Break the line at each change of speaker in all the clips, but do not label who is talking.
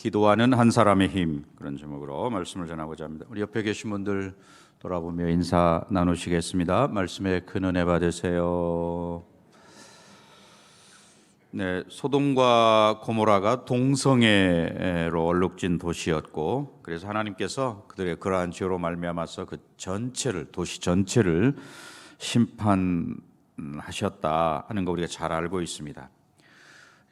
기도하는 한 사람의 힘, 그런 제목으로 말씀을 전하고자 합니다. 우리 옆에 계신 분들 돌아보며 인사 나누시겠습니다. 말씀에 큰 은혜 받으세요. 네, 소돔과 고모라가 동성애로 얼룩진 도시였고, 그래서 하나님께서 그들의 그러한 죄로 말미암아서 그 전체를, 도시 전체를 심판하셨다 하는 거 우리가 잘 알고 있습니다.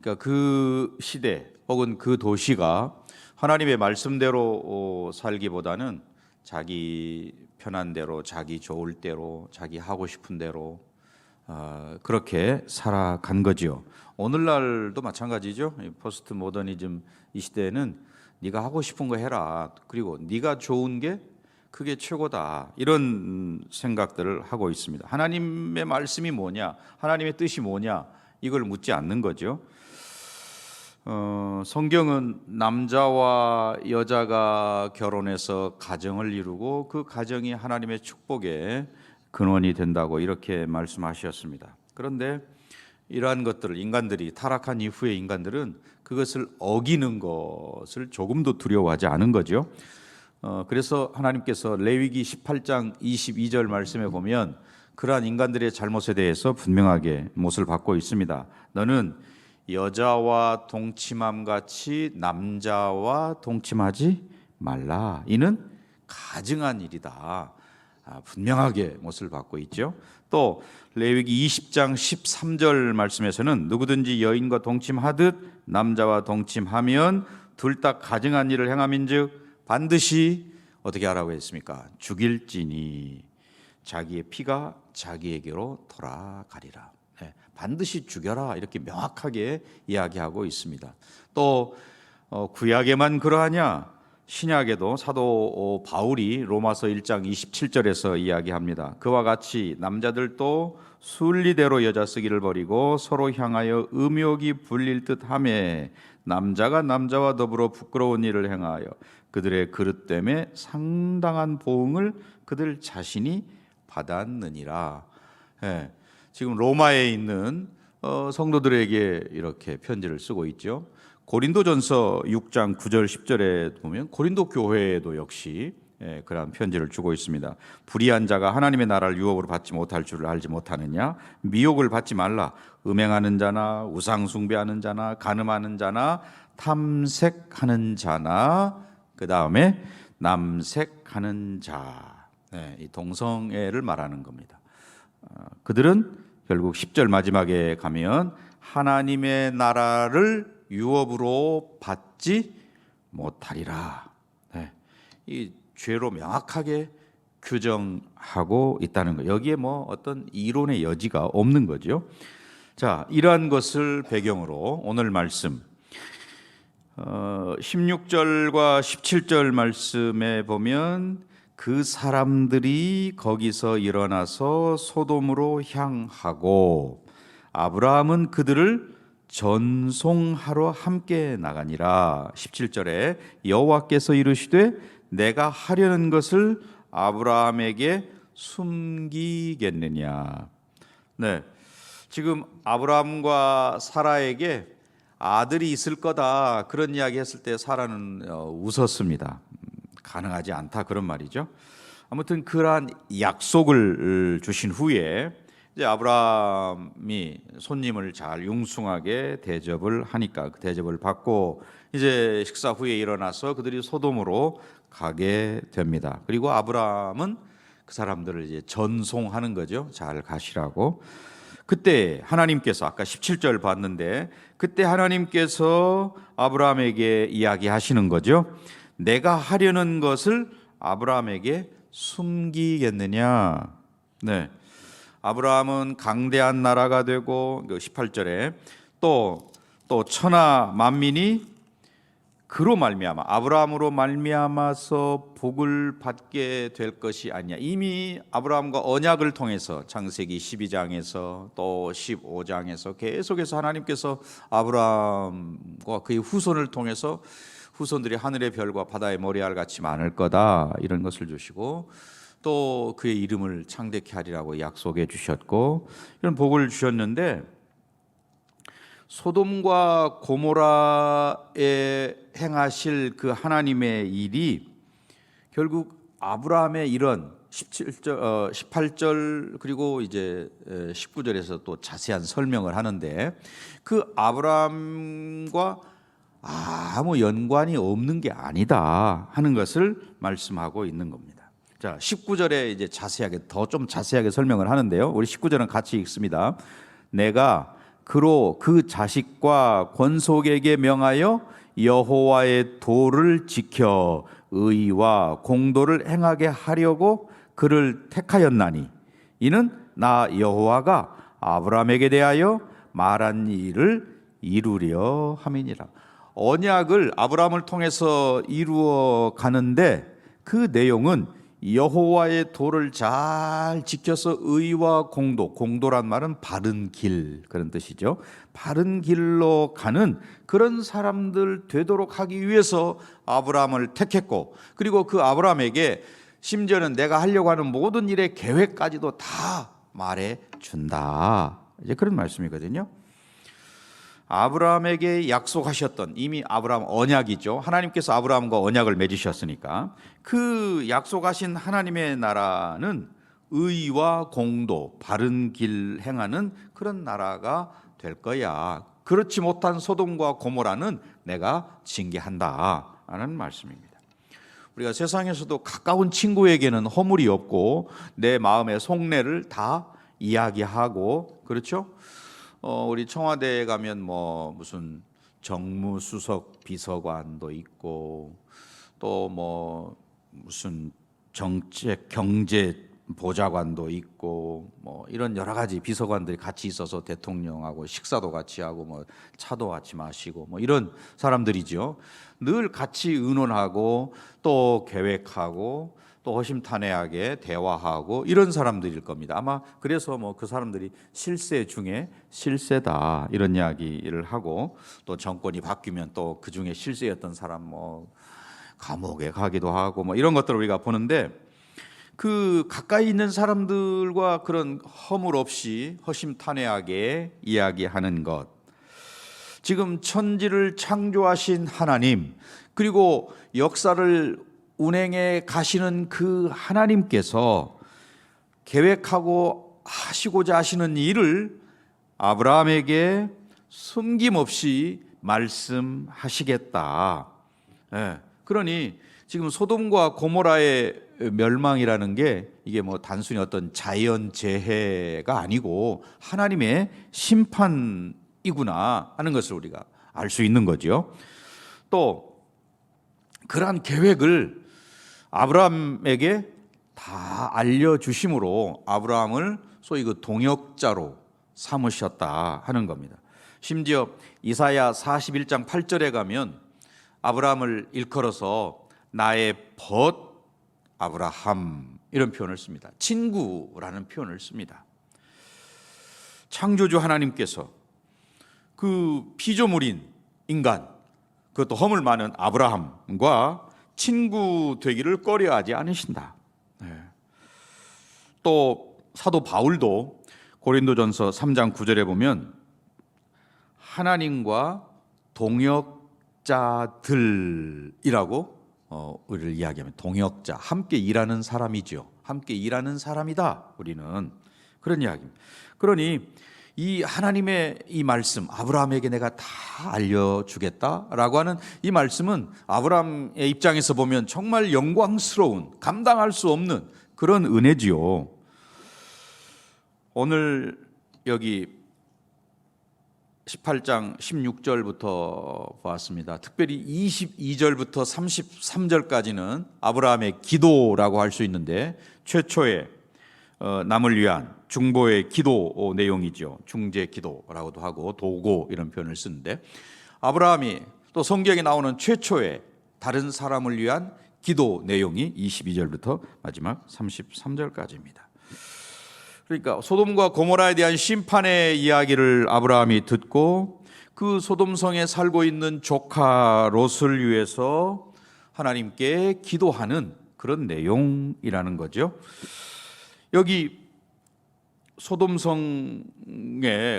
그러니까 그 시대 혹은 그 도시가 하나님의 말씀대로 살기보다는 자기 편한 대로, 자기 좋을 대로, 자기 하고 싶은 대로 그렇게 살아간 거지요. 오늘날도 마찬가지죠. 포스트 모더니즘 이 시대에는 네가 하고 싶은 거 해라, 그리고 네가 좋은 게 그게 최고다, 이런 생각들을 하고 있습니다. 하나님의 말씀이 뭐냐, 하나님의 뜻이 뭐냐, 이걸 묻지 않는 거죠. 성경은 남자와 여자가 결혼해서 가정을 이루고 그 가정이 하나님의 축복의 근원이 된다고 이렇게 말씀하셨습니다. 그런데 이러한 것들을 인간들이 타락한 이후의 인간들은 그것을 어기는 것을 조금도 두려워하지 않은 거죠. 그래서 하나님께서 레위기 18장 22절 말씀에 보면 그러한 인간들의 잘못에 대해서 분명하게 못을 받고 있습니다. 너는 여자와 동침함 같이 남자와 동침하지 말라. 이는 가증한 일이다. 분명하게 못을 받고 있죠. 또 레위기 20장 13절 말씀에서는 누구든지 여인과 동침하듯 남자와 동침하면 둘 다 가증한 일을 행함인즉 반드시 어떻게 하라고 했습니까? 죽일지니 자기의 피가 자기에게로 돌아가리라. 반드시 죽여라, 이렇게 명확하게 이야기하고 있습니다. 또 구약에만 그러하냐? 신약에도 사도 바울이 로마서 1장 27절에서 이야기합니다. 그와 같이 남자들도 순리대로 여자 쓰기를 버리고 서로 향하여 음욕이 불릴 듯하며 남자가 남자와 더불어 부끄러운 일을 행하여 그들의 그릇 때문에 상당한 보응을 그들 자신이 받았느니라. 지금 로마에 있는 성도들에게 이렇게 편지를 쓰고 있죠. 고린도전서 6장 9절 10절에 보면 고린도 교회에도 역시 그러한 편지를 주고 있습니다. 불의한 자가 하나님의 나라를 유업으로 받지 못할 줄을 알지 못하느냐? 미혹을 받지 말라. 음행하는 자나 우상 숭배하는 자나 간음하는 자나 탐색하는 자나 그 다음에 남색하는 자, 이 동성애를 말하는 겁니다. 그들은 결국 10절 마지막에 가면 하나님의 나라를 유업으로 받지 못하리라. 이 죄로 명확하게 규정하고 있다는 거. 여기에 뭐 어떤 이론의 여지가 없는 거죠. 자, 이러한 것을 배경으로 오늘 말씀 16절과 17절 말씀에 보면 그 사람들이 거기서 일어나서 소돔으로 향하고 아브라함은 그들을 전송하러 함께 나가니라. 17절에 여호와께서 이르시되 내가 하려는 것을 아브라함에게 숨기겠느냐. 지금 아브라함과 사라에게 아들이 있을 거다, 그런 이야기 했을 때 사라는 웃었습니다. 가능하지 않다, 그런 말이죠. 아무튼 그러한 약속을 주신 후에 이제 아브라함이 손님을 잘 융숭하게 대접을 하니까 그 대접을 받고 이제 식사 후에 일어나서 그들이 소돔으로 가게 됩니다. 그리고 아브라함은 그 사람들을 이제 전송하는 거죠. 잘 가시라고. 그때 하나님께서 아까 17절 봤는데 그때 하나님께서 아브라함에게 이야기하시는 거죠. 내가 하려는 것을 아브라함에게 숨기겠느냐. 아브라함은 강대한 나라가 되고 18절에 또 천하 만민이 그로 말미암아 아브라함으로 말미암아서 복을 받게 될 것이 아니냐. 이미 아브라함과 언약을 통해서 창세기 12장에서 또 15장에서 계속해서 하나님께서 아브라함과 그의 후손을 통해서 후손들이 하늘의 별과 바다의 모래알 같이 많을 거다, 이런 것을 주시고 또 그의 이름을 창대케 하리라고 약속해 주셨고 이런 복을 주셨는데 소돔과 고모라에 행하실 그 하나님의 일이 결국 아브라함의 이런 17절, 18절 그리고 이제 19절에서 또 자세한 설명을 하는데 그 아브라함과 아무 연관이 없는 게 아니다 하는 것을 말씀하고 있는 겁니다. 자, 19절에 이제 좀 자세하게 설명을 하는데요. 우리 19절은 같이 읽습니다. 내가 그로 그 자식과 권속에게 명하여 여호와의 도를 지켜 의와 공도를 행하게 하려고 그를 택하였나니 이는 나 여호와가 아브라함에게 대하여 말한 일을 이루려 함이니라. 언약을 아브라함을 통해서 이루어 가는데 그 내용은 여호와의 도를 잘 지켜서 의와 공도란 말은 바른 길 그런 뜻이죠. 바른 길로 가는 그런 사람들 되도록 하기 위해서 아브라함을 택했고, 그리고 그 아브라함에게 심지어는 내가 하려고 하는 모든 일의 계획까지도 다 말해 준다. 이제 그런 말씀이거든요. 아브라함에게 약속하셨던, 이미 아브라함 언약이죠. 하나님께서 아브라함과 언약을 맺으셨으니까 그 약속하신 하나님의 나라는 의와 공도, 바른 길 행하는 그런 나라가 될 거야. 그렇지 못한 소돔과 고모라는 내가 징계한다 하는 말씀입니다. 우리가 세상에서도 가까운 친구에게는 허물이 없고 내 마음의 속내를 다 이야기하고, 그렇죠? 우리 청와대에 가면 뭐 무슨 정무수석 비서관도 있고 또 뭐 무슨 정책 경제 보좌관도 있고 뭐 이런 여러 가지 비서관들이 같이 있어서 대통령하고 식사도 같이 하고 뭐 차도 같이 마시고 뭐 이런 사람들이죠. 늘 같이 의논하고 또 계획하고 또 허심탄회하게 대화하고 이런 사람들일 겁니다. 아마 그래서 뭐 그 사람들이 실세 중에 실세다 이런 이야기를 하고, 또 정권이 바뀌면 또 그 중에 실세였던 사람 뭐 감옥에 가기도 하고 뭐 이런 것들을 우리가 보는데, 그 가까이 있는 사람들과 그런 허물 없이 허심탄회하게 이야기하는 것, 지금 천지를 창조하신 하나님, 그리고 역사를 운행해 가시는 그 하나님께서 계획하고 하시고자 하시는 일을 아브라함에게 숨김없이 말씀하시겠다. 그러니 지금 소돔과 고모라의 멸망이라는 게 이게 뭐 단순히 어떤 자연 재해가 아니고 하나님의 심판이구나 하는 것을 우리가 알 수 있는 거죠. 또 그러한 계획을 아브라함에게 다 알려주심으로 아브라함을 소위 그 동역자로 삼으셨다 하는 겁니다. 심지어 이사야 41장 8절에 가면 아브라함을 일컬어서 나의 벗 아브라함 이런 표현을 씁니다. 친구라는 표현을 씁니다. 창조주 하나님께서 그 피조물인 인간, 그것도 허물 많은 아브라함과 친구 되기를 꺼려하지 않으신다. 또 사도 바울도 고린도전서 3장 9절에 보면 하나님과 동역자들이라고 우리를 이야기하면 동역자, 함께 일하는 사람이죠. 함께 일하는 사람이다 우리는, 그런 이야기입니다. 그러니 이 하나님의 이 말씀, 아브라함에게 내가 다 알려주겠다라고 하는 이 말씀은 아브라함의 입장에서 보면 정말 영광스러운, 감당할 수 없는 그런 은혜지요. 오늘 여기 18장 16절부터 보았습니다. 특별히 22절부터 33절까지는 아브라함의 기도라고 할 수 있는데 최초의 남을 위한 중보의 기도 내용이죠. 중재 기도라고도 하고 도고 이런 표현을 쓰는데, 아브라함이 또 성경에 나오는 최초의 다른 사람을 위한 기도 내용이 22절부터 마지막 33절까지입니다. 그러니까 소돔과 고모라에 대한 심판의 이야기를 아브라함이 듣고 그 소돔성에 살고 있는 조카 롯을 위해서 하나님께 기도하는 그런 내용이라는 거죠. 여기 소돔성에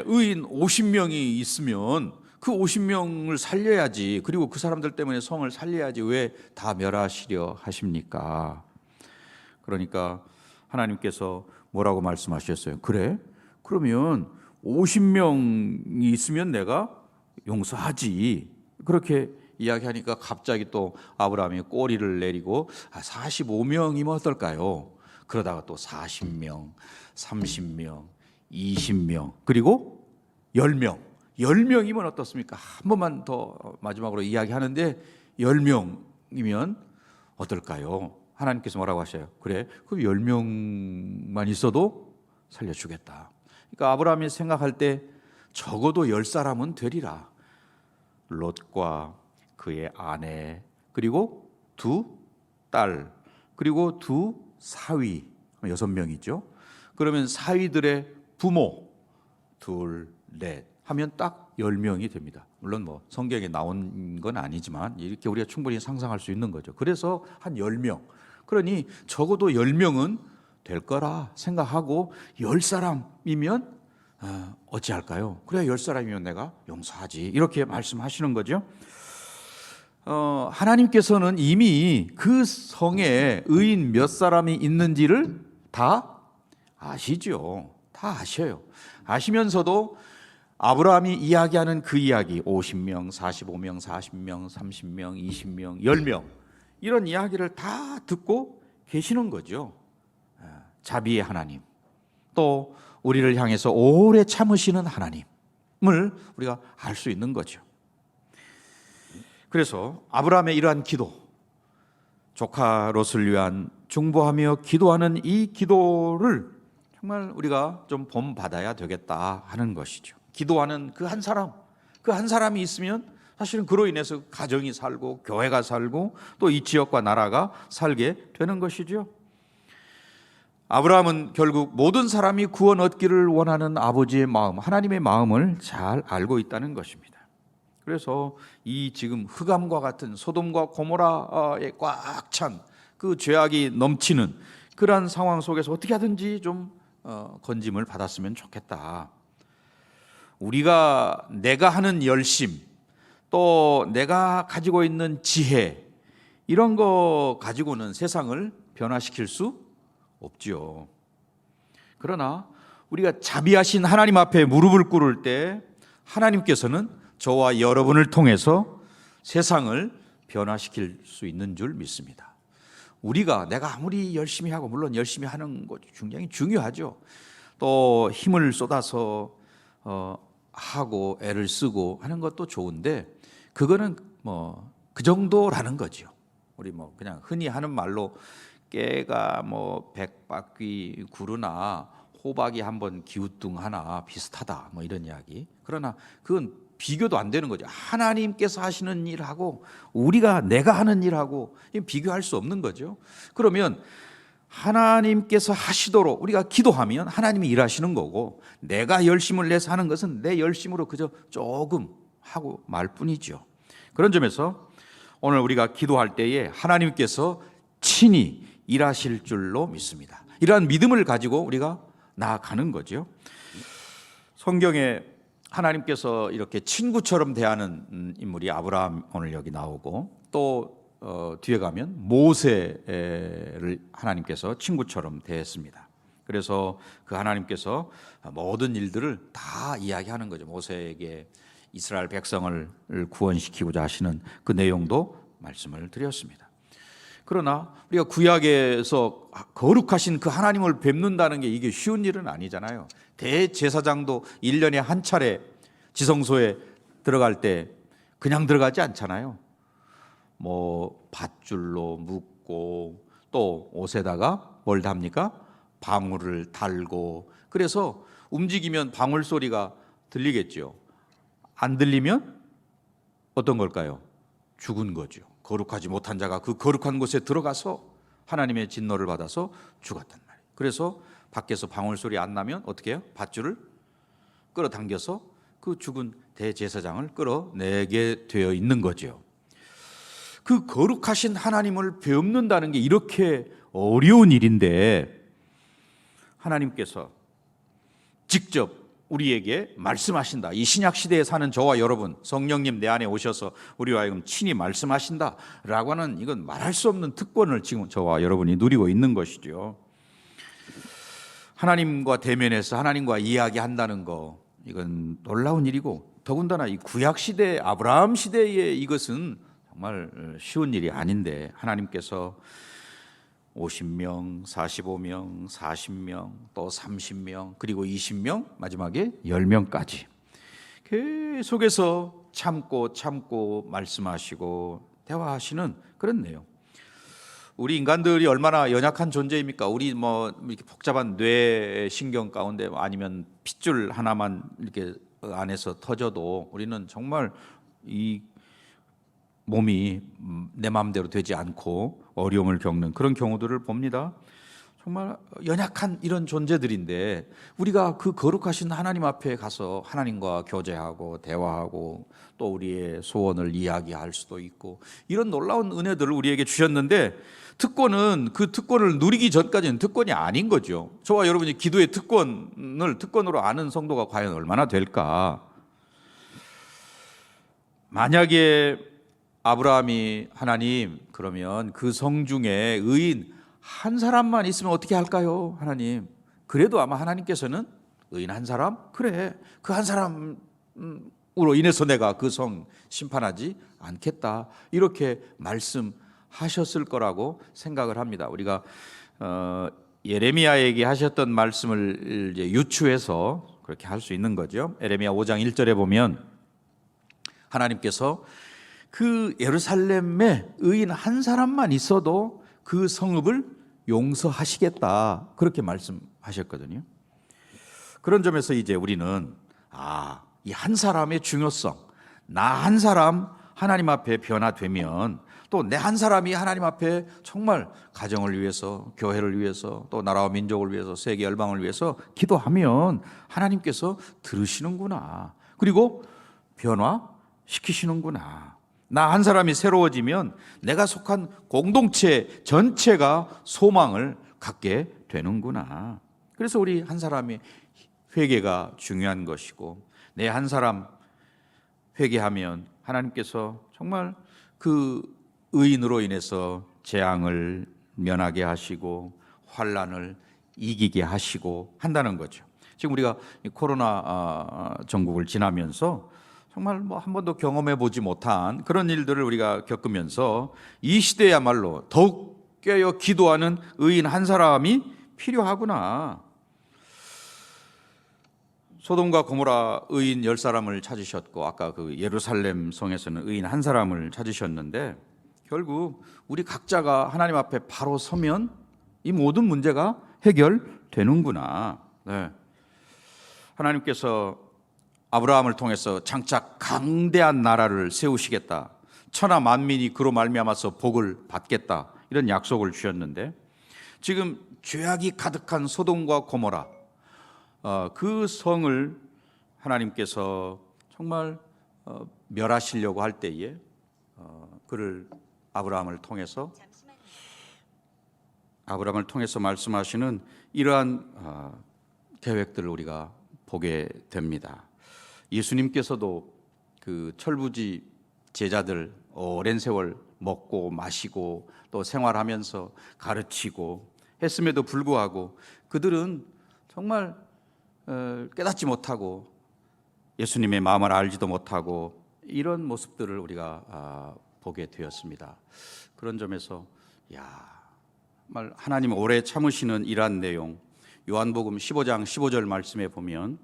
의인 50명이 있으면 그 50명을 살려야지, 그리고 그 사람들 때문에 성을 살려야지 왜 다 멸하시려 하십니까? 그러니까 하나님께서 뭐라고 말씀하셨어요? 그래? 그러면 50명이 있으면 내가 용서하지. 그렇게 이야기하니까 갑자기 또 아브라함이 꼬리를 내리고 45명이면 어떨까요? 그러다가 또 40명, 30명, 20명, 그리고 10명. 10명이면 어떻습니까? 한 번만 더 마지막으로 이야기하는데 10명이면 어떨까요? 하나님께서 뭐라고 하셔요? 그래, 그 10명만 있어도 살려주겠다. 그러니까 아브라함이 생각할 때 적어도 10사람은 되리라. 롯과 그의 아내, 그리고 두 딸, 그리고 두 사위, 6명이죠. 그러면 사위들의 부모 둘, 넷 하면 딱 10명이 됩니다. 물론 뭐 성경에 나온 건 아니지만 이렇게 우리가 충분히 상상할 수 있는 거죠. 그래서 한 10명, 그러니 적어도 10명은 될 거라 생각하고 10사람이면 어찌할까요? 그래, 10사람이면 내가 용서하지, 이렇게 말씀하시는 거죠. 하나님께서는 이미 그 성에 의인 몇 사람이 있는지를 다 아시죠. 다 아셔요. 아시면서도 아브라함이 이야기하는 그 이야기, 50명, 45명, 40명, 30명, 20명, 10명, 이런 이야기를 다 듣고 계시는 거죠. 자비의 하나님, 또 우리를 향해서 오래 참으시는 하나님을 우리가 알 수 있는 거죠. 그래서 아브라함의 이러한 기도, 조카 롯을 위한 중보하며 기도하는 이 기도를 정말 우리가 좀 본받아야 되겠다 하는 것이죠. 기도하는 그 한 사람, 그 한 사람이 있으면 사실은 그로 인해서 가정이 살고 교회가 살고 또 이 지역과 나라가 살게 되는 것이죠. 아브라함은 결국 모든 사람이 구원 얻기를 원하는 아버지의 마음, 하나님의 마음을 잘 알고 있다는 것입니다. 그래서 이 지금 흑암과 같은 소돔과 고모라에 꽉 찬 그 죄악이 넘치는 그러한 상황 속에서 어떻게 하든지 좀 건짐을 받았으면 좋겠다. 우리가 내가 하는 열심, 또 내가 가지고 있는 지혜, 이런 거 가지고는 세상을 변화시킬 수 없지요. 그러나 우리가 자비하신 하나님 앞에 무릎을 꿇을 때 하나님께서는 저와 여러분을 통해서 세상을 변화시킬 수 있는 줄 믿습니다. 우리가 내가 아무리 열심히 하고, 물론 열심히 하는 것 굉장히 중요하죠. 또 힘을 쏟아서 하고 애를 쓰고 하는 것도 좋은데 그거는 뭐 그 정도라는 거죠. 우리 뭐 그냥 흔히 하는 말로 깨가 뭐 100바퀴 구르나 호박이 한번 기우뚱하나 비슷하다, 뭐 이런 이야기. 그러나 그건 비교도 안 되는 거죠. 하나님께서 하시는 일하고 우리가 내가 하는 일하고 비교할 수 없는 거죠. 그러면 하나님께서 하시도록 우리가 기도하면 하나님이 일하시는 거고, 내가 열심을 내서 하는 것은 내 열심으로 그저 조금 하고 말 뿐이죠. 그런 점에서 오늘 우리가 기도할 때에 하나님께서 친히 일하실 줄로 믿습니다. 이러한 믿음을 가지고 우리가 나아가는 거죠. 성경에 하나님께서 이렇게 친구처럼 대하는 인물이 아브라함 오늘 여기 나오고, 또 뒤에 가면 모세를 하나님께서 친구처럼 대했습니다. 그래서 그 하나님께서 모든 일들을 다 이야기하는 거죠. 모세에게 이스라엘 백성을 구원시키고자 하시는 그 내용도 말씀을 드렸습니다. 그러나 우리가 구약에서 거룩하신 그 하나님을 뵙는다는 게 이게 쉬운 일은 아니잖아요. 대제사장도 1년에 한 차례 지성소에 들어갈 때 그냥 들어가지 않잖아요. 뭐 밧줄로 묶고 또 옷에다가 뭘 답니까? 방울을 달고, 그래서 움직이면 방울 소리가 들리겠죠. 안 들리면 어떤 걸까요? 죽은 거죠. 거룩하지 못한 자가 그 거룩한 곳에 들어가서 하나님의 진노를 받아서 죽었단 말이에요. 그래서 밖에서 방울 소리 안 나면 어떻게 해요? 밧줄을 끌어당겨서 그 죽은 대제사장을 끌어내게 되어 있는 거죠. 그 거룩하신 하나님을 뵙는다는 게 이렇게 어려운 일인데 하나님께서 직접 우리에게 말씀하신다. 이 신약 시대에 사는 저와 여러분, 성령님 내 안에 오셔서 우리와 하여금 친히 말씀하신다라고 하는, 이건 말할 수 없는 특권을 지금 저와 여러분이 누리고 있는 것이죠. 하나님과 대면해서 하나님과 이야기한다는 거, 이건 놀라운 일이고, 더군다나 이 구약 시대, 아브라함 시대에 이것은 정말 쉬운 일이 아닌데, 하나님께서 50명, 45명, 40명, 또 30명, 그리고 20명, 마지막에 10명까지 계속해서 참고 말씀하시고 대화하시는 그런 내용. 우리 인간들이 얼마나 연약한 존재입니까? 우리 뭐 이렇게 복잡한 뇌 신경 가운데 아니면 핏줄 하나만 이렇게 안에서 터져도 우리는 정말 이 몸이 내 마음대로 되지 않고 어려움을 겪는 그런 경우들을 봅니다. 정말 연약한 이런 존재들인데 우리가 그 거룩하신 하나님 앞에 가서 하나님과 교제하고 대화하고 또 우리의 소원을 이야기할 수도 있고, 이런 놀라운 은혜들을 우리에게 주셨는데, 특권은 그 특권을 누리기 전까지는 특권이 아닌 거죠. 저와 여러분이 기도의 특권을 특권으로 아는 성도가 과연 얼마나 될까? 만약에 아브라함이 하나님, 그러면 그 성 중에 의인 한 사람만 있으면 어떻게 할까요? 하나님, 그래도 아마 하나님께서는 의인 한 사람? 그래, 그 한 사람으로 인해서 내가 그 성 심판하지 않겠다, 이렇게 말씀하셨을 거라고 생각을 합니다. 우리가 예레미야에게 하셨던 말씀을 이제 유추해서 그렇게 할 수 있는 거죠. 예레미야 5장 1절에 보면 하나님께서 그 예루살렘에 의인 한 사람만 있어도 그 성읍을 용서하시겠다, 그렇게 말씀하셨거든요. 그런 점에서 이제 우리는 이 한 사람의 중요성, 나 한 사람 하나님 앞에 변화되면 또 내 한 사람이 하나님 앞에 정말 가정을 위해서, 교회를 위해서, 또 나라와 민족을 위해서, 세계 열방을 위해서 기도하면 하나님께서 들으시는구나, 그리고 변화시키시는구나. 나 한 사람이 새로워지면 내가 속한 공동체 전체가 소망을 갖게 되는구나. 그래서 우리 한 사람의 회개가 중요한 것이고, 내 한 사람 회개하면 하나님께서 정말 그 의인으로 인해서 재앙을 면하게 하시고 환난을 이기게 하시고 한다는 거죠. 지금 우리가 코로나 전국을 지나면서 정말 뭐 한 번도 경험해 보지 못한 그런 일들을 우리가 겪으면서 이 시대야말로 더욱 깨어 기도하는 의인 한 사람이 필요하구나. 소돔과 고모라 의인 10사람을 찾으셨고, 아까 그 예루살렘 성에서는 의인 한 사람을 찾으셨는데, 결국 우리 각자가 하나님 앞에 바로 서면 이 모든 문제가 해결되는구나. 네. 하나님께서 아브라함을 통해서 장차 강대한 나라를 세우시겠다, 천하 만민이 그로 말미암아서 복을 받겠다, 이런 약속을 주셨는데, 지금 죄악이 가득한 소돔과 고모라 그 성을 하나님께서 정말 멸하시려고 할 때에 그를 아브라함을 통해서 말씀하시는 이러한 계획들을 우리가 보게 됩니다. 예수님께서도 그 철부지 제자들 오랜 세월 먹고 마시고 또 생활하면서 가르치고 했음에도 불구하고 그들은 정말 깨닫지 못하고 예수님의 마음을 알지도 못하고 이런 모습들을 우리가 보게 되었습니다. 그런 점에서 정말 하나님 오래 참으시는 이러한 내용, 요한복음 15장 15절 말씀에 보면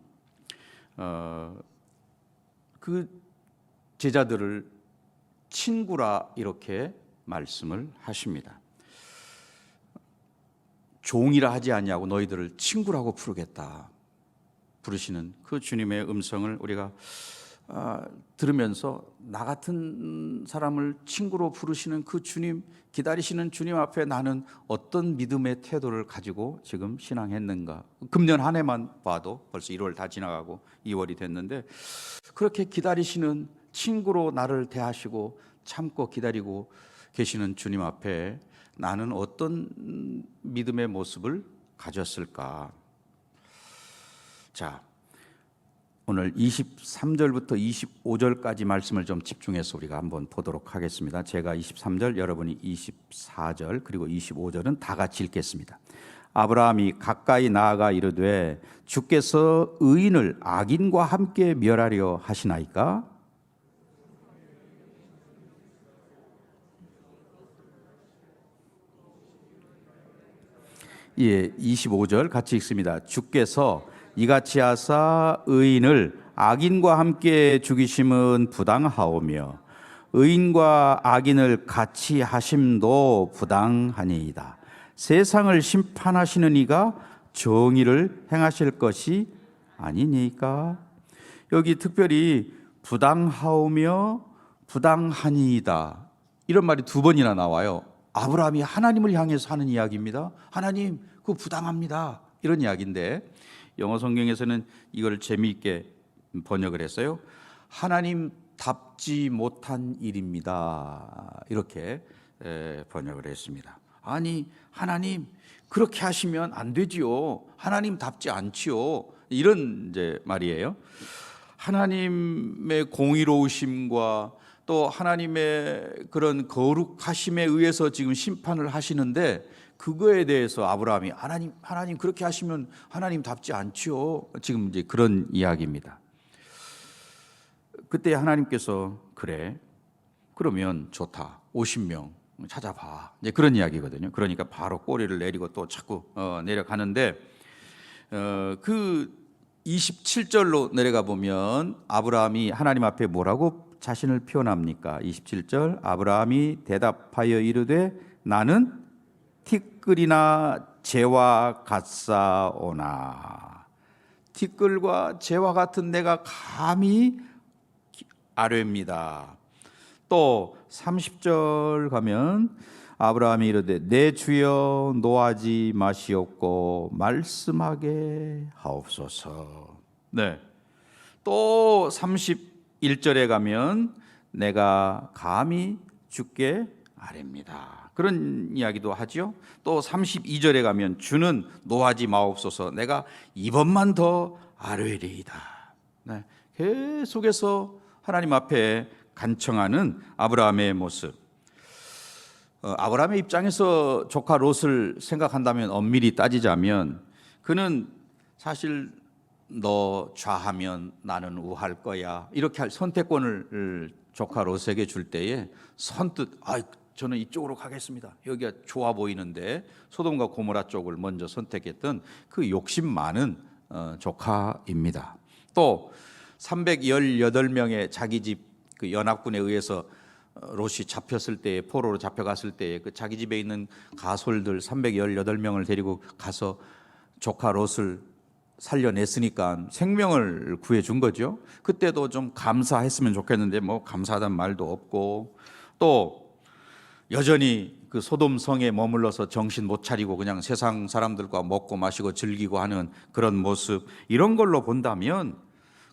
그 제자들을 친구라 이렇게 말씀을 하십니다. 종이라 하지 아니하고 너희들을 친구라고 부르시는 그 주님의 음성을 우리가 들으면서 나 같은 사람을 친구로 부르시는 그 주님, 기다리시는 주님 앞에 나는 어떤 믿음의 태도를 가지고 지금 신앙했는가. 금년 한 해만 봐도 벌써 1월 다 지나가고 2월이 됐는데, 그렇게 기다리시는 친구로 나를 대하시고 참고 기다리고 계시는 주님 앞에 나는 어떤 믿음의 모습을 가졌을까. 자, 오늘 23절부터 25절까지 말씀을 좀 집중해서 우리가 한번 보도록 하겠습니다. 제가 23절, 여러분이 24절, 그리고 25절은 다 같이 읽겠습니다. 아브라함이 가까이 나아가 이르되 주께서 의인을 악인과 함께 멸하려 하시나이까? 예, 25절 같이 읽습니다. 주께서 이같이 하사 의인을 악인과 함께 죽이심은 부당하오며 의인과 악인을 같이 하심도 부당하니이다. 세상을 심판하시는 이가 정의를 행하실 것이 아니니까. 여기 특별히 부당하오며 부당하니이다 이런 말이 두 번이나 나와요. 아브라함이 하나님을 향해서 하는 이야기입니다. 하나님, 그거 부당합니다, 이런 이야기인데 영어 성경에서는 이걸 재미있게 번역을 했어요. 하나님답지 못한 일입니다, 이렇게 번역을 했습니다. 아니, 하나님 그렇게 하시면 안 되지요, 하나님답지 않지요, 이런 이제 말이에요. 하나님의 공의로우심과 또 하나님의 그런 거룩하심에 의해서 지금 심판을 하시는데 그거에 대해서 아브라함이 하나님 그렇게 하시면 하나님답지 않지요, 지금 이제 그런 이야기입니다. 그때 하나님께서 그래, 그러면 좋다, 50명 찾아봐, 이제 그런 이야기거든요. 그러니까 바로 꼬리를 내리고 또 자꾸 내려가는데 그 27절로 내려가 보면 아브라함이 하나님 앞에 뭐라고 자신을 표현합니까? 27절, 아브라함이 대답하여 이르되 나는 티끌이나 재와 같사오나. 티끌과 재와 같은 내가 감히 아뢰입니다. 또 30절 가면 아브라함이 이르되 내 주여 노하지 마시옵고 말씀하게 하옵소서. 네. 또 31절에 가면 내가 감히 주께 아뢰입니다, 그런 이야기도 하죠. 또 32절에 가면 주는 노하지 마옵소서, 내가 이번만 더 아뢰리이다. 네. 계속해서 하나님 앞에 간청하는 아브라함의 모습. 아브라함의 입장에서 조카 롯을 생각한다면, 엄밀히 따지자면 그는 사실 너 좌하면 나는 우할 거야, 이렇게 할 선택권을 조카 롯에게 줄 때에 선뜻 저는 이쪽으로 가겠습니다, 여기가 좋아 보이는데 소돔과 고모라 쪽을 먼저 선택했던 그 욕심 많은 조카입니다. 또 318명의 자기 집 그 연합군에 의해서 롯이 잡혔을 때, 포로로 잡혀갔을 때 그 자기 집에 있는 가솔들 318명을 데리고 가서 조카 롯을 살려냈으니까 생명을 구해준 거죠. 그때도 좀 감사했으면 좋겠는데 뭐 감사하다는 말도 없고, 또 여전히 그 소돔 성에 머물러서 정신 못 차리고 그냥 세상 사람들과 먹고 마시고 즐기고 하는 그런 모습, 이런 걸로 본다면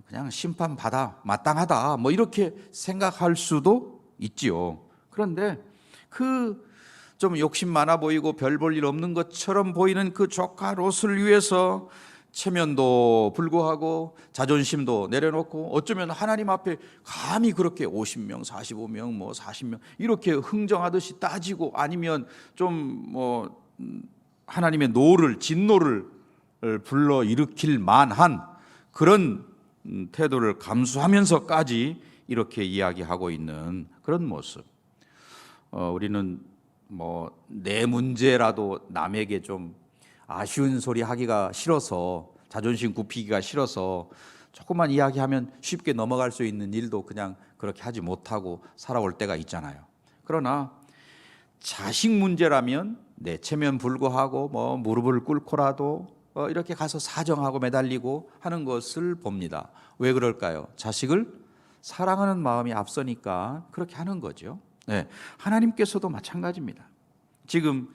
그냥 심판받아 마땅하다, 뭐 이렇게 생각할 수도 있지요. 그런데 그 좀 욕심 많아 보이고 별 볼 일 없는 것처럼 보이는 그 조카 롯을 위해서 체면도 불구하고 자존심도 내려놓고 어쩌면 하나님 앞에 감히 그렇게 50명, 45명, 뭐 40명 이렇게 흥정하듯이 따지고, 아니면 좀 뭐 하나님의 진노를 불러 일으킬 만한 그런 태도를 감수하면서까지 이렇게 이야기하고 있는 그런 모습. 우리는 뭐 내 문제라도 남에게 좀 아쉬운 소리 하기가 싫어서, 자존심 굽히기가 싫어서 조금만 이야기하면 쉽게 넘어갈 수 있는 일도 그냥 그렇게 하지 못하고 살아올 때가 있잖아요. 그러나 자식 문제라면 내 체면 불구하고 뭐 무릎을 꿇고라도 이렇게 가서 사정하고 매달리고 하는 것을 봅니다. 왜 그럴까요? 자식을 사랑하는 마음이 앞서니까 그렇게 하는 거죠. 네, 하나님께서도 마찬가지입니다. 지금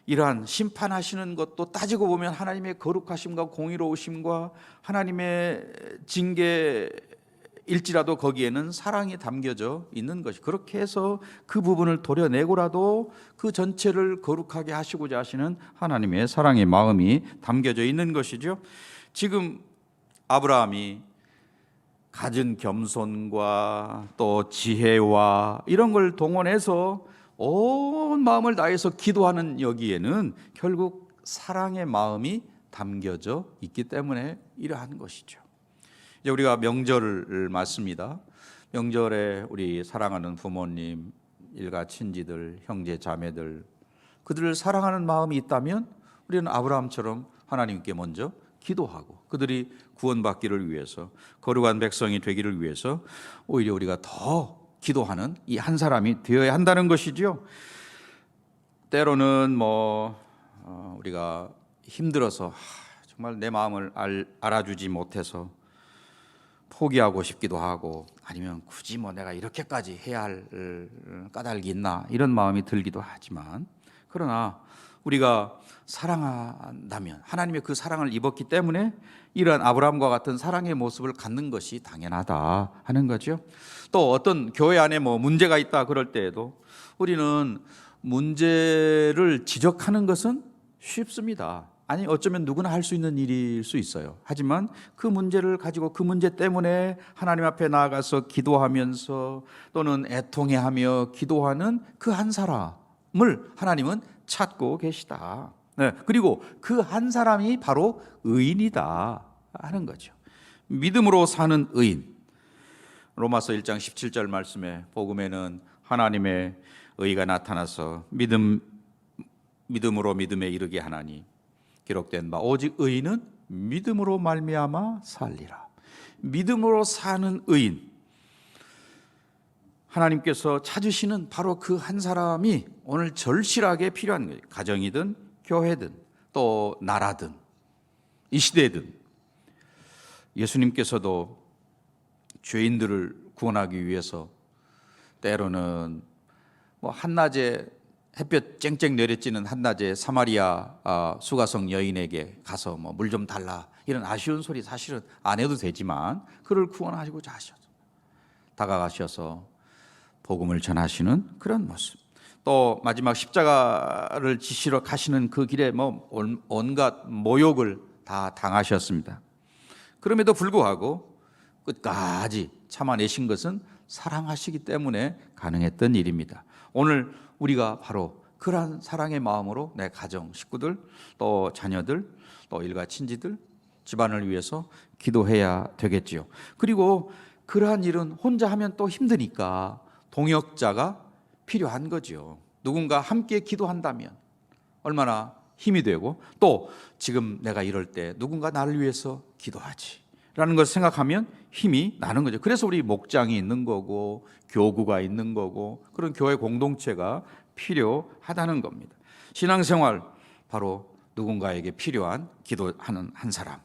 이러한 심판하시는 것도 따지고 보면 하나님의 거룩하심과 공의로우심과 하나님의 징계일지라도 거기에는 사랑이 담겨져 있는 것이, 그렇게 해서 그 부분을 도려내고라도 그 전체를 거룩하게 하시고자 하시는 하나님의 사랑의 마음이 담겨져 있는 것이죠. 지금 아브라함이 갖은 겸손과 또 지혜와 이런 걸 동원해서 온 마음을 다해서 기도하는 여기에는 결국 사랑의 마음이 담겨져 있기 때문에 이러한 것이죠. 이제 우리가 명절을 맞습니다. 명절에 우리 사랑하는 부모님, 일가 친지들, 형제 자매들, 그들을 사랑하는 마음이 있다면 우리는 아브라함처럼 하나님께 먼저 기도하고 그들이 구원받기를 위해서, 거룩한 백성이 되기를 위해서 오히려 우리가 더 기도하는 이 한 사람이 되어야 한다는 것이죠. 때로는 우리가 힘들어서 정말 내 마음을 알아주지 못해서 포기하고 싶기도 하고, 아니면 굳이 내가 이렇게까지 해야 할 까닭이 있나 이런 마음이 들기도 하지만, 그러나 우리가 사랑한다면 하나님의 그 사랑을 입었기 때문에 이러한 아브라함과 같은 사랑의 모습을 갖는 것이 당연하다 하는 거죠. 또 어떤 교회 안에 문제가 있다 그럴 때에도 우리는 문제를 지적하는 것은 쉽습니다. 아니, 어쩌면 누구나 할 수 있는 일일 수 있어요. 하지만 그 문제를 가지고 그 문제 때문에 하나님 앞에 나아가서 기도하면서 또는 애통해하며 기도하는 그 한 사람을 하나님은 찾고 계시다. 네, 그리고 그 한 사람이 바로 의인이다 하는 거죠. 믿음으로 사는 의인. 로마서 1장 17절 말씀에 복음에는 하나님의 의가 나타나서 믿음으로 믿음에 이르게 하나니 기록된 바 오직 의인은 믿음으로 말미암아 살리라. 믿음으로 사는 의인, 하나님께서 찾으시는 바로 그 한 사람이 오늘 절실하게 필요한 거예요. 가정이든 교회든 또 나라든 이 시대든. 예수님께서도 죄인들을 구원하기 위해서 때로는 한낮에 햇볕 쨍쨍 내려지는 한낮에 사마리아 수가성 여인에게 가서 물 좀 달라 이런 아쉬운 소리 사실은 안 해도 되지만 그를 구원하시고자 하셔서 다가가셔서 복음을 전하시는 그런 모습. 또 마지막 십자가를 지시러 가시는 그 길에 온갖 모욕을 다 당하셨습니다. 그럼에도 불구하고 끝까지 참아내신 것은 사랑하시기 때문에 가능했던 일입니다. 오늘 우리가 바로 그러한 사랑의 마음으로 내 가정, 식구들, 또 자녀들, 또 일가 친지들, 집안을 위해서 기도해야 되겠지요. 그리고 그러한 일은 혼자 하면 또 힘드니까 동역자가 필요한 거죠. 누군가 함께 기도한다면 얼마나 힘이 되고, 또 지금 내가 이럴 때 누군가 나를 위해서 기도하지 라는 것을 생각하면 힘이 나는 거죠. 그래서 우리 목장이 있는 거고 교구가 있는 거고 그런 교회 공동체가 필요하다는 겁니다. 신앙생활, 바로 누군가에게 필요한 기도하는 한 사람.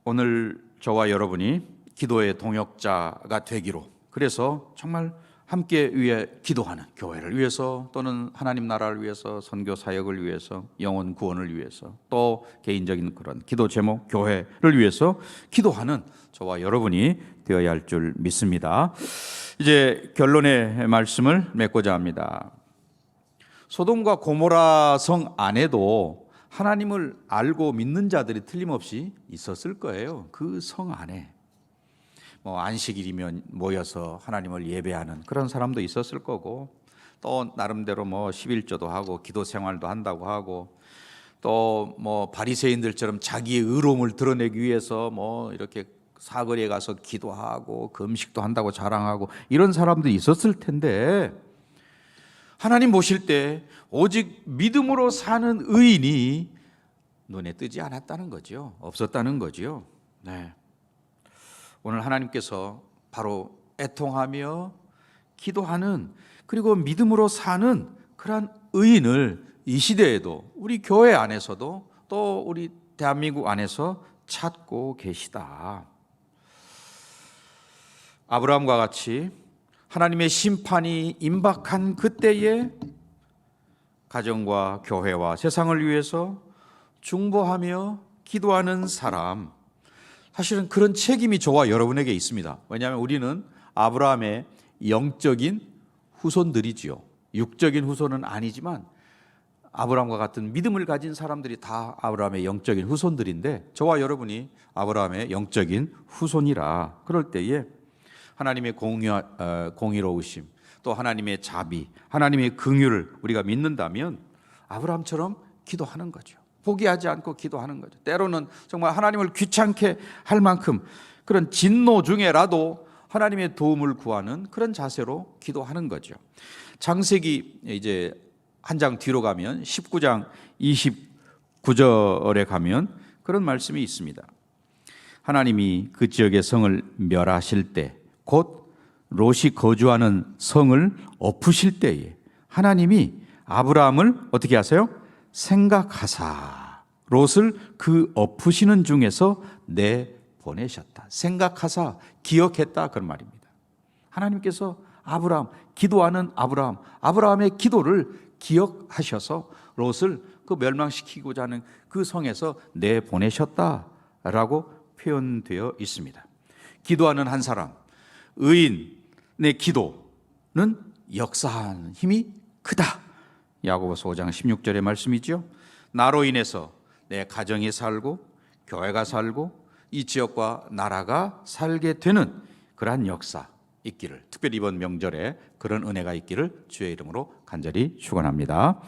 오늘 저와 여러분이 기도의 동역자가 되기로, 그래서 정말 함께 위해 기도하는 교회를 위해서 또는 하나님 나라를 위해서, 선교 사역을 위해서, 영혼 구원을 위해서, 또 개인적인 그런 기도 제목, 교회를 위해서 기도하는 저와 여러분이 되어야 할 줄 믿습니다. 이제 결론의 말씀을 맺고자 합니다. 소돔과 고모라 성 안에도 하나님을 알고 믿는 자들이 틀림없이 있었을 거예요. 그 성 안에 안식일이면 모여서 하나님을 예배하는 그런 사람도 있었을 거고, 또 나름대로 11조도 하고 기도 생활도 한다고 하고, 또 바리새인들처럼 자기의 의로움을 드러내기 위해서 이렇게 사거리에 가서 기도하고 금식도 한다고 자랑하고 이런 사람들이 있었을 텐데, 하나님 보실 때 오직 믿음으로 사는 의인이 눈에 뜨지 않았다는 거죠. 없었다는 거죠. 네. 오늘 하나님께서 바로 애통하며 기도하는, 그리고 믿음으로 사는 그러한 의인을 이 시대에도 우리 교회 안에서도 또 우리 대한민국 안에서 찾고 계시다. 아브라함과 같이 하나님의 심판이 임박한 그때에 가정과 교회와 세상을 위해서 중보하며 기도하는 사람, 사실은 그런 책임이 저와 여러분에게 있습니다. 왜냐하면 우리는 아브라함의 영적인 후손들이지요. 육적인 후손은 아니지만 아브라함과 같은 믿음을 가진 사람들이 다 아브라함의 영적인 후손들인데 저와 여러분이 아브라함의 영적인 후손이라 그럴 때에 하나님의 공의로우심 또 하나님의 자비, 하나님의 긍휼을 우리가 믿는다면 아브라함처럼 기도하는 거죠. 포기하지 않고 기도하는 거죠. 때로는 정말 하나님을 귀찮게 할 만큼 그런 진노 중에라도 하나님의 도움을 구하는 그런 자세로 기도하는 거죠. 창세기 이제 한 장 뒤로 가면 19장 29절에 가면 그런 말씀이 있습니다. 하나님이 그 지역의 성을 멸하실 때 곧 롯이 거주하는 성을 엎으실 때에 하나님이 아브라함을 어떻게 하세요? 생각하사 롯을 그 엎으시는 중에서 내보내셨다. 생각하사 기억했다 그런 말입니다. 하나님께서 아브라함, 기도하는 아브라함의 기도를 기억하셔서 롯을 그 멸망시키고자 하는 그 성에서 내보내셨다라고 표현되어 있습니다. 기도하는 한 사람, 의인의 기도는 역사하는 힘이 크다. 야고보서 5장 16절의 말씀이죠. 나로 인해서 내 가정이 살고 교회가 살고 이 지역과 나라가 살게 되는 그러한 역사 있기를, 특별히 이번 명절에 그런 은혜가 있기를 주의 이름으로 간절히 축원합니다.